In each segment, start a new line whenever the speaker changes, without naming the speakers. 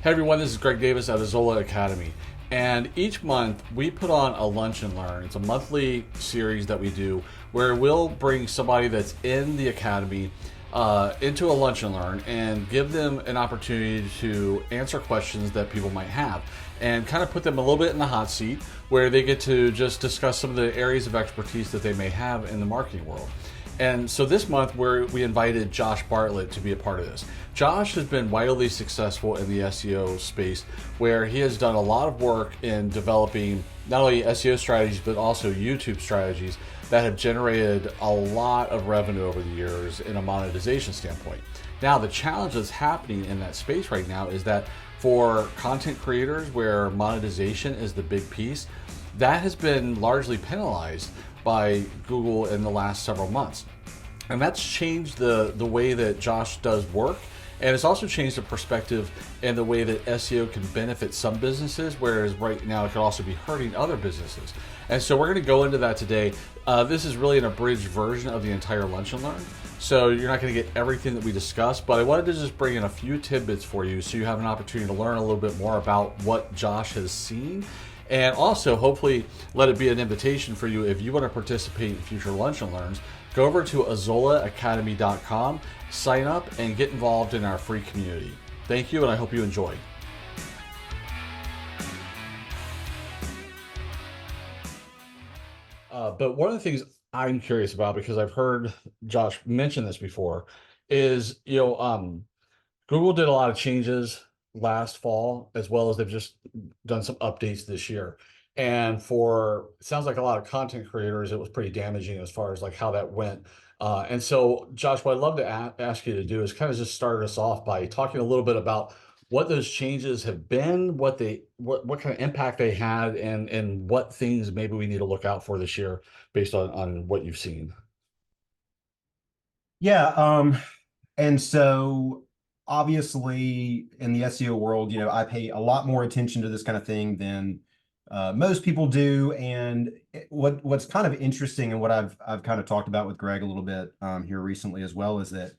Hey everyone, this is Greg Davis at Azola Academy. And each month we put on a lunch and learn. It's a monthly series that we do where we'll bring somebody that's in the academy into a lunch and learn and give them an opportunity to answer questions that people might have and kind of put them a little bit in the hot seat where they get to just discuss some of the areas of expertise that they may have in the marketing world. And so this month we invited Josh Bartlett to be a part of this. Josh has been wildly successful in the SEO space where he has done a lot of work in developing not only SEO strategies but also YouTube strategies that have generated a lot of revenue over the years in a monetization standpoint. Now, the challenge that's happening in that space right now is that for content creators where monetization is the big piece, that has been largely penalized by Google in the last several months. And that's changed the way that Josh does work. And it's also changed the perspective and the way that SEO can benefit some businesses, whereas right now it could also be hurting other businesses. And so we're going to go into that today. This is really an abridged version of the entire Lunch and Learn. So you're not going to get everything that we discussed, but I wanted to just bring in a few tidbits for you so you have an opportunity to learn a little bit more about what Josh has seen. And also, hopefully, let it be an invitation for you if you want to participate in future Lunch and Learns. Go over to azolaacademy.com, sign up, and get involved in our free community. Thank you, and I hope you enjoy. But one of the things I'm curious about, because I've heard Josh mention this before, is Google did a lot of changes last fall, as well as they've just done some updates this year. And for it sounds like a lot of content creators, it was pretty damaging as far as like how that went. And so, Josh, what I'd love to ask you to do is kind of just start us off by talking a little bit about what those changes have been, what kind of impact they had, and what things maybe we need to look out for this year based on what you've seen.
Yeah, and so obviously in the SEO world, I pay a lot more attention to this kind of thing than most people do. And what's kind of interesting and what I've kind of talked about with Greg a little bit here recently as well is that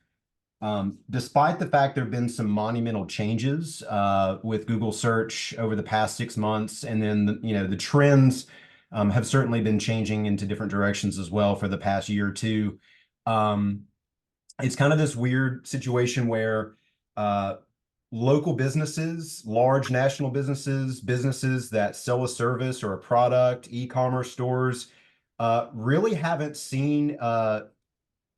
despite the fact there have been some monumental changes with Google search over the past 6 months, and then the trends have certainly been changing into different directions as well for the past year or two. Um, it's kind of this weird situation where local businesses, large national businesses, businesses that sell a service or a product, e-commerce stores, really haven't seen or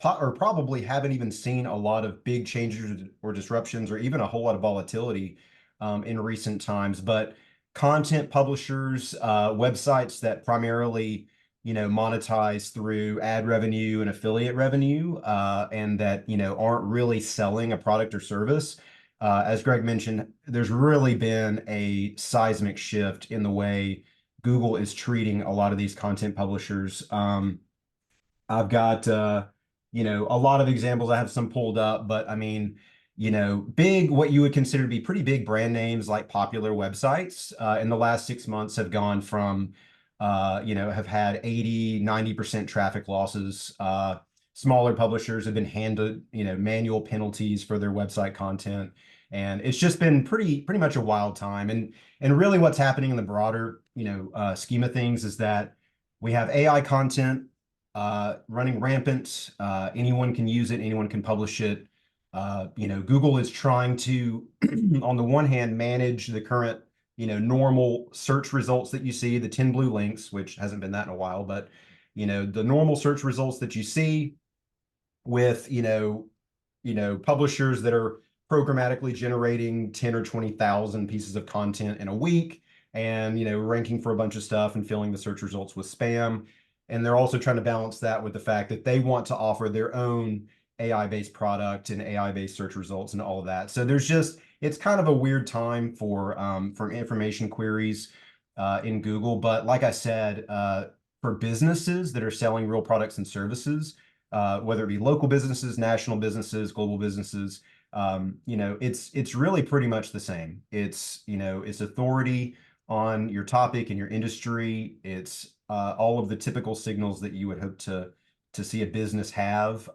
probably haven't even seen a lot of big changes or disruptions or even a whole lot of volatility in recent times. But content publishers, websites that primarily monetize through ad revenue and affiliate revenue, and that aren't really selling a product or service. As Greg mentioned, there's really been a seismic shift in the way Google is treating a lot of these content publishers. I've got a lot of examples. I have some pulled up, but I mean, big, what you would consider to be pretty big brand names like popular websites in the last 6 months have gone from have had 80-90% traffic losses. Smaller publishers have been handed, manual penalties for their website content. And it's just been pretty much a wild time. And really what's happening in the broader, scheme of things is that we have AI content running rampant. Anyone can use it, anyone can publish it. Google is trying to, on the one hand, manage the current normal search results that you see, the 10 blue links, which hasn't been that in a while, but the normal search results that you see with publishers that are programmatically generating 10 or 20,000 pieces of content in a week, and ranking for a bunch of stuff and filling the search results with spam. And they're also trying to balance that with the fact that they want to offer their own AI-based product and AI-based search results and all of that. So it's kind of a weird time for information queries in Google. But like I said, for businesses that are selling real products and services, whether it be local businesses, national businesses, global businesses, it's really pretty much the same. It's authority on your topic and your industry. It's all of the typical signals that you would hope to see a business have.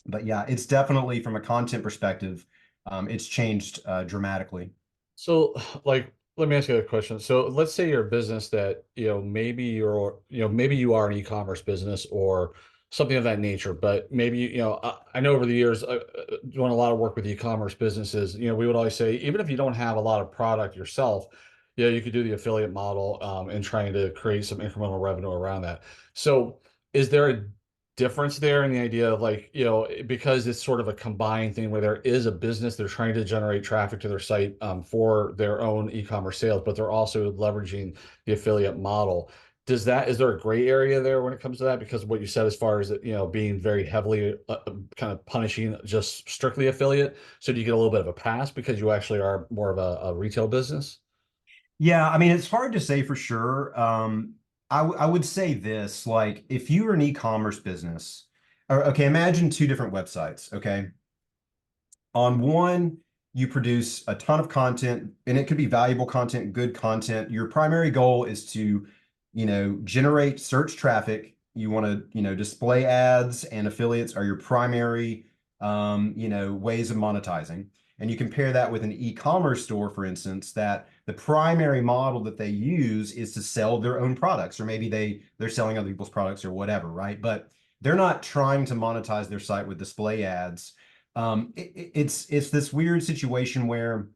But yeah, it's definitely from a content perspective, it's changed dramatically.
So, like, let me ask you a question. So, let's say you're a business that, maybe maybe you are an e-commerce business or something of that nature, but maybe, I know over the years, doing a lot of work with e-commerce businesses, we would always say, even if you don't have a lot of product yourself, you could do the affiliate model, and trying to create some incremental revenue around that. So, is there a difference there in the idea of like, because it's sort of a combined thing where there is a business, they're trying to generate traffic to their site, for their own e-commerce sales, but they're also leveraging the affiliate model. Is there a gray area there when it comes to that? Because of what you said, as far as being very heavily, kind of punishing just strictly affiliate. So do you get a little bit of a pass because you actually are more of a retail business?
Yeah, I mean, it's hard to say for sure. I would say this, like, if you are an e-commerce business, or okay, imagine two different websites, okay? On one, you produce a ton of content, and it could be valuable content, good content. Your primary goal is to, generate search traffic. You want to, display ads, and affiliates are your primary, ways of monetizing. And you compare that with an e-commerce store, for instance, that the primary model that they use is to sell their own products, or maybe they're selling other people's products or whatever, right? But they're not trying to monetize their site with display ads. It's this weird situation where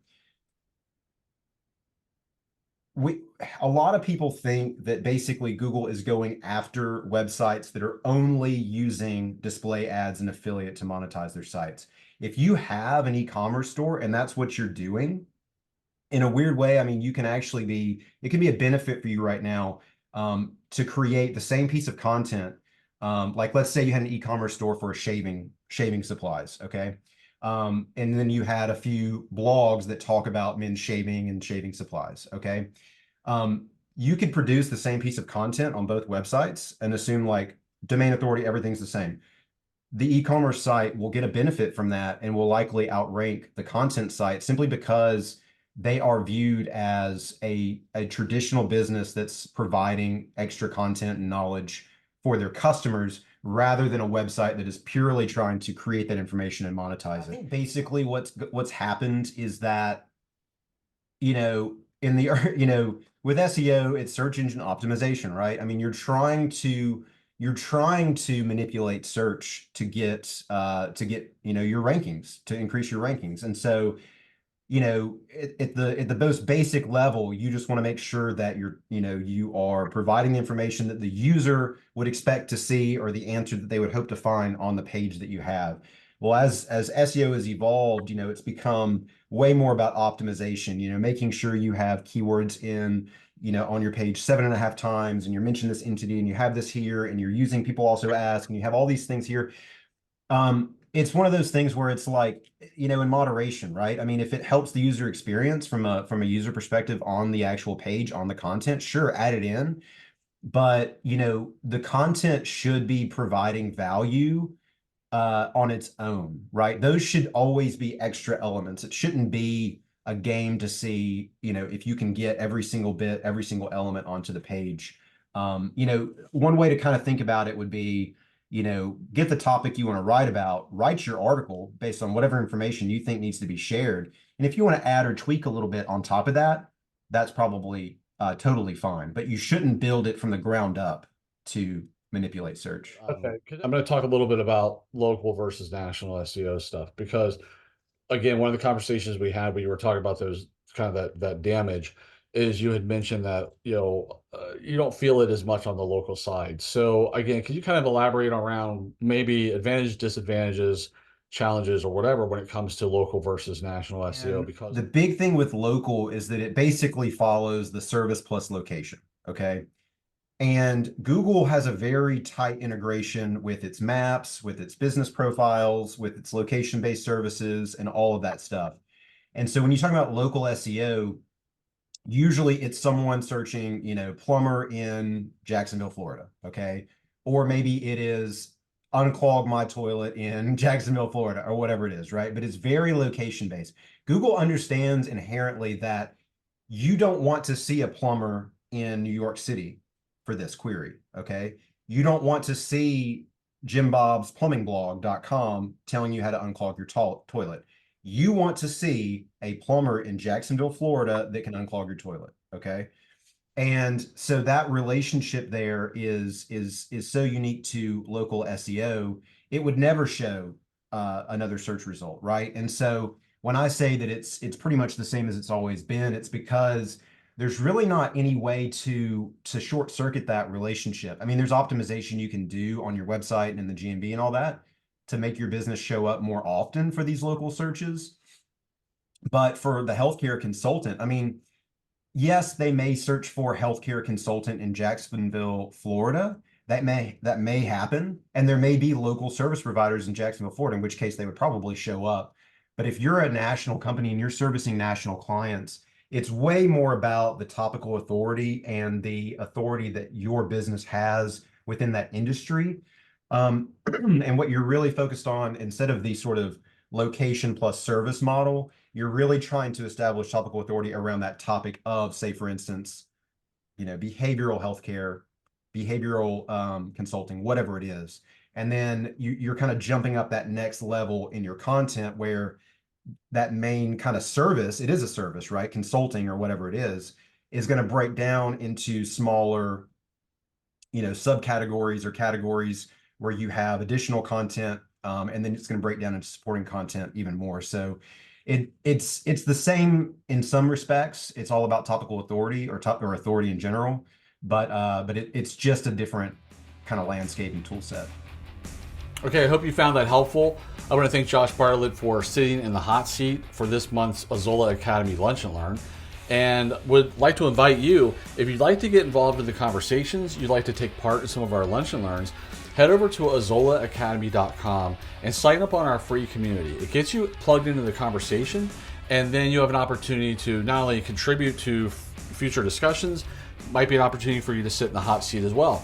we a lot of people think that basically Google is going after websites that are only using display ads and affiliate to monetize their sites. If you have an e-commerce store and that's what you're doing, in a weird way, I mean, it can be a benefit for you right now, to create the same piece of content. Like let's say you had an e-commerce store for shaving supplies, okay? And then you had a few blogs that talk about men's shaving and shaving supplies, okay? You could produce the same piece of content on both websites and assume like domain authority, everything's the same. The e-commerce site will get a benefit from that and will likely outrank the content site simply because they are viewed as a traditional business that's providing extra content and knowledge for their customers rather than a website that is purely trying to create that information and monetize it. I think basically what's happened is that, in the with SEO, it's search engine optimization, right? I mean, you're trying to manipulate search to get your rankings, to increase your rankings. And so, at the most basic level, you just want to make sure that you are providing the information that the user would expect to see, or the answer that they would hope to find on the page that you have. Well, as SEO has evolved, it's become way more about optimization, making sure you have keywords in, on your page 7.5 times, and you're mentioning this entity, and you have this here, and you're using people also ask, and you have all these things here. It's one of those things where it's like, in moderation, right? I mean, if it helps the user experience from a user perspective on the actual page, on the content, sure, add it in. But, the content should be providing value on its own, right? Those should always be extra elements. It shouldn't be a game to see, if you can get every single bit, every single element onto the page. One way to kind of think about it would be, get the topic you want to write about, write your article based on whatever information you think needs to be shared. And if you want to add or tweak a little bit on top of that, that's probably totally fine. But you shouldn't build it from the ground up to manipulate search.
Okay, I'm going to talk a little bit about local versus national SEO stuff because, again, one of the conversations we had, we were talking about those kind of that damage, is you had mentioned that you don't feel it as much on the local side. So again, could you kind of elaborate around maybe advantages, disadvantages, challenges, or whatever when it comes to local versus national SEO?
And
Because
the big thing with local is that it basically follows the service plus location. Okay. And Google has a very tight integration with its maps, with its business profiles, with its location-based services, and all of that stuff. And so when you talk about local SEO, usually it's someone searching, plumber in Jacksonville, Florida. Okay. Or maybe it is unclog my toilet in Jacksonville, Florida, or whatever it is, right? But it's very location-based. Google understands inherently that you don't want to see a plumber in New York City for this query, okay? You don't want to see jimbobsplumbingblog.com telling you how to unclog your toilet. You want to see a plumber in Jacksonville, Florida that can unclog your toilet. Okay. And so that relationship there is so unique to local SEO. It would never show another search result, right? And so when I say that it's pretty much the same as it's always been, it's because there's really not any way to short circuit that relationship. I mean, there's optimization you can do on your website and in the GMB and all that to make your business show up more often for these local searches. But for the healthcare consultant, I mean, yes, they may search for healthcare consultant in Jacksonville, Florida. That may happen, and there may be local service providers in Jacksonville, Florida, in which case they would probably show up. But if you're a national company and you're servicing national clients, it's way more about the topical authority and the authority that your business has within that industry. And what you're really focused on, instead of the sort of location plus service model, you're really trying to establish topical authority around that topic of, say, for instance, behavioral healthcare, behavioral consulting, whatever it is. And then you're kind of jumping up that next level in your content where that main kind of service, it is a service, right? Consulting or whatever it is going to break down into smaller, subcategories or categories where you have additional content, and then it's going to break down into supporting content even more. So it's the same in some respects. It's all about topical authority or authority in general, but it's just a different kind of landscaping tool set.
Okay, I hope you found that helpful. I want to thank Josh Bartlett for sitting in the hot seat for this month's Azola Academy Lunch and Learn, and would like to invite you, if you'd like to get involved in the conversations, you'd like to take part in some of our Lunch and Learns, head over to azolaacademy.com and sign up on our free community. It gets you plugged into the conversation, and then you have an opportunity to not only contribute to future discussions, might be an opportunity for you to sit in the hot seat as well.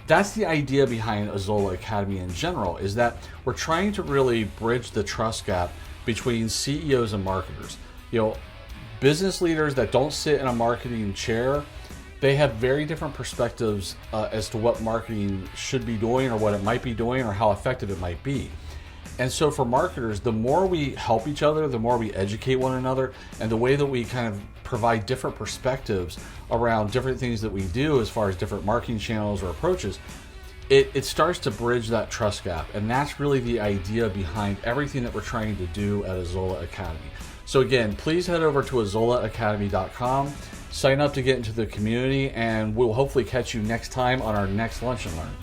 That's the idea behind Azola Academy in general, is that we're trying to really bridge the trust gap between CEOs and marketers. Business leaders that don't sit in a marketing chair, they have very different perspectives as to what marketing should be doing or what it might be doing or how effective it might be. And so for marketers, the more we help each other, the more we educate one another, and the way that we kind of provide different perspectives around different things that we do as far as different marketing channels or approaches, it starts to bridge that trust gap. And that's really the idea behind everything that we're trying to do at Azola Academy. So again, please head over to azolaacademy.com, sign up to get into the community, and we'll hopefully catch you next time on our next Lunch and Learn.